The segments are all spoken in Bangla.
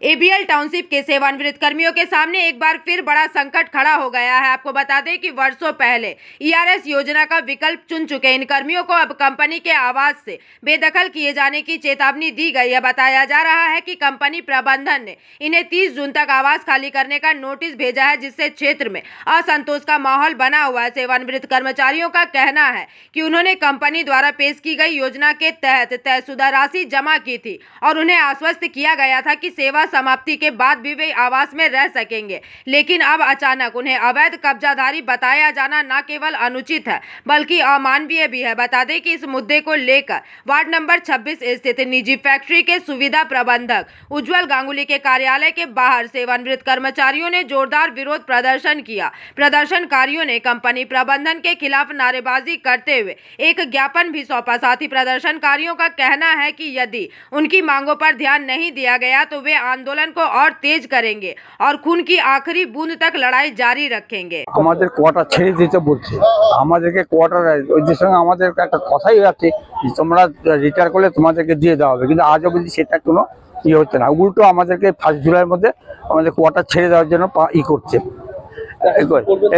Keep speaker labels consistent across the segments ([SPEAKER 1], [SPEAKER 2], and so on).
[SPEAKER 1] एबीएल टाउनशिप के सेवानिवृत्त कर्मियों के सामने एक बार फिर बड़ा संकट खड़ा हो गया है। आपको बता दें कि वर्षों पहले ईआरएस योजना का विकल्प चुन चुके इन कर्मियों को अब कंपनी के आवास से बेदखल किए जाने की चेतावनी दी गई है। बताया जा रहा है कि कंपनी प्रबंधन ने इन्हें 30 जून तक आवास खाली करने का नोटिस भेजा है, जिससे क्षेत्र में असंतोष का माहौल बना हुआ है। सेवानिवृत्त कर्मचारियों का कहना है कि उन्होंने कंपनी द्वारा पेश की गई योजना के तहत तयशुदा राशि जमा की थी और उन्हें आश्वस्त किया गया था कि सेवा समाप्ति के बाद भी वे आवास में रह सकेंगे, लेकिन अब अचानक उन्हें अवैध कब्जाधारी बताया जाना न केवल अनुचित है बल्कि अमानवीय भी है। बता दें कि इस मुद्दे को लेकर वार्ड नंबर 26 स्थित निजी फैक्ट्री के सुविधा प्रबंधक उज्जवल गांगुली के कार्यालय के बाहर सेवानिवृत्त कर्मचारियों ने जोरदार विरोध प्रदर्शन किया। प्रदर्शनकारियों ने कंपनी प्रबंधन के खिलाफ नारेबाजी करते हुए एक ज्ञापन भी सौंपा। साथ ही प्रदर्शनकारियों का कहना है कि यदि उनकी मांगों पर ध्यान नहीं दिया गया तो वे आंदोलन को और तेज करेंगे और खून की आखिरी बूंद तक लड़ाई जारी रखेंगे।
[SPEAKER 2] আমাদের কোয়ার্টার ছেড়ে দিতে বলছে, আমাদেরকে কোয়ার্টার ওদের সঙ্গে আমাদের একটা কথাই আছে যে তোমরা রিটায়ার করলে তোমাদেরকে দিয়ে দেওয়া হবে, কিন্তু আজ অবধি সেটা কোনো ইয়ে হচ্ছে না। উল্টো আমাদেরকে 1 জুলাইয়ের মধ্যে আমাদের কোয়ার্টার ছেড়ে দেওয়ার জন্য করছে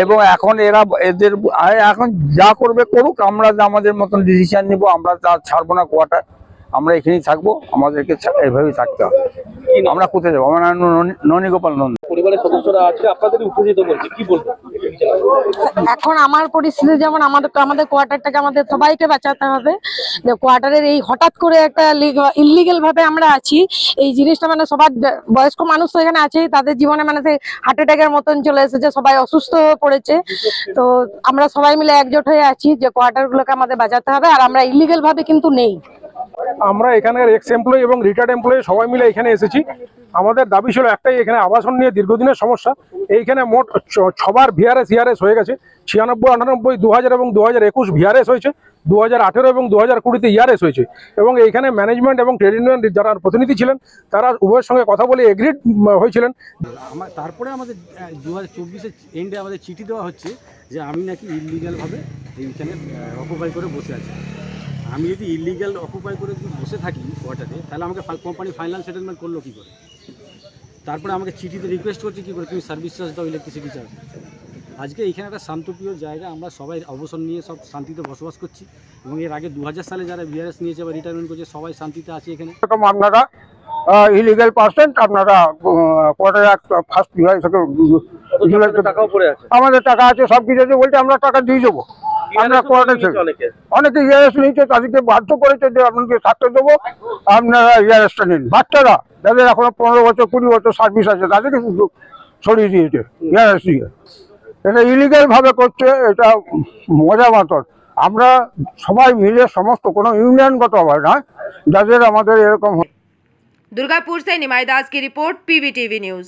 [SPEAKER 2] এবং এখন এরা এদের এখন যা করবে করুক, আমরা আমাদের মতন ডিসিশন নিব। আমরা তা ছাড়বো না কোয়ার্টার, আমরা এখানেই থাকবো, আমাদেরকে এইভাবেই থাকতে হবে। আমরা কোথায় যাবো? আমার নাম ননীগোপাল নন্দী।
[SPEAKER 3] পরিবারের সদস্যরা আছে, আপনাদের উপস্থিত বলছে, কি বলবো?
[SPEAKER 4] এখন আমার পরিস্থিতি যেমন আমাদের কোয়ার্টারটাকে আমাদের সবাইকে বাঁচাতে হবে। কোয়ার্টারের এই হঠাৎ করে একটা ইললিগেল ভাবে আমরা আছি, এই জিনিসটা মানে সবার বয়স্ক মানুষ তো এখানে আছেই, তাদের জীবনে মানে হার্ট অ্যাটাকের মতন চলে এসেছে, সবাই অসুস্থ হয়ে পড়েছে। তো আমরা সবাই মিলে একজোট হয়ে আছি যে কোয়ার্টার গুলোকে আমাদের বাঁচাতে হবে, আর আমরা ইললিগেল ভাবে কিন্তু নেই।
[SPEAKER 3] আমরা এখানকার এক্স এমপ্লয়ি এবং রিটায়ার্ড এমপ্লয়ি সবাই মিলে এখানে এসেছি। আমাদের দাবি ছিল একটাই, এখানে আবাসন নিয়ে দীর্ঘদিনের সমস্যা। এইখানে মোট 6বার ভিআরএস ইআরএস হয়ে গেছে, 96, 98, 2000 এবং 2021 ভিআরএস হয়েছে, 2018 এবং 2020-তে ইআরএস হয়েছে। এবং এইখানে ম্যানেজমেন্ট এবং ট্রেড ইউনিয়ন যারা প্রতিনিধি ছিলেন তারা উভয়ের সঙ্গে কথা বলে এগ্রিড হয়েছিলেন।
[SPEAKER 5] তারপরে আমাদের 2024-এর এন্ডে আমাদের চিঠি দেওয়া হচ্ছে যে আমি নাকি ইললিগালভাবে এইখানে অকুপাই করে বসে আছি। আমি যদি ইলিগাল অকুপাই করে যদি বসে থাকি কোয়ার্টারে, তাহলে আমাকে কোম্পানি ফাইনাল সেটেলমেন্ট করলো কী করে? তারপরে আমাকে চিঠিতে রিকোয়েস্ট করছে কী করে, তুমি সার্ভিস চার্জ দাও, ইলেকট্রিসিটি চার্জ। আজকে এখানে একটা শান্তপ্রিয় জায়গা, আমরা সবাই অবসর নিয়ে সব শান্তিতে বসবাস করছি এবং এর আগে 2000 সালে যারা ভিআরএস নিয়েছে বা রিটায়ারমেন্ট করছে সবাই শান্তিতে আছে এখানে।
[SPEAKER 2] আপনারা ইলিগাল পার্সেন্ট, আপনারা কোয়ার্টারে 1 জুলাই থেকে
[SPEAKER 3] টাকাও পড়ে আছে,
[SPEAKER 2] আমাদের টাকা আছে, সব কিছু আছে, বলতে আমরা টাকা দিয়ে দেবো। আমরা কোয়ার্টার অনেকে ইআরএস নিয়েছে, তাদেরকে বাধ্য করেছে যে আপনাকে থাকতে দেবো, আপনারা ইআরএসটা নিন। বাচ্চারা যাদের এখনো 15 বছর 20 বছর সার্ভিস আছে তাদেরকে সরিয়ে দিয়েছে ইআরএস দিয়ে। এটা ইলিগাল ভাবে করছে, এটা মজা মতন। আমরা সবাই মিলে সমস্ত কোনো ইউনিয়নগত হয় না, যাদের আমাদের এরকম।
[SPEAKER 1] दुर्गापुर से निमाई दास की रिपोर्ट, पीवीटीवी न्यूज।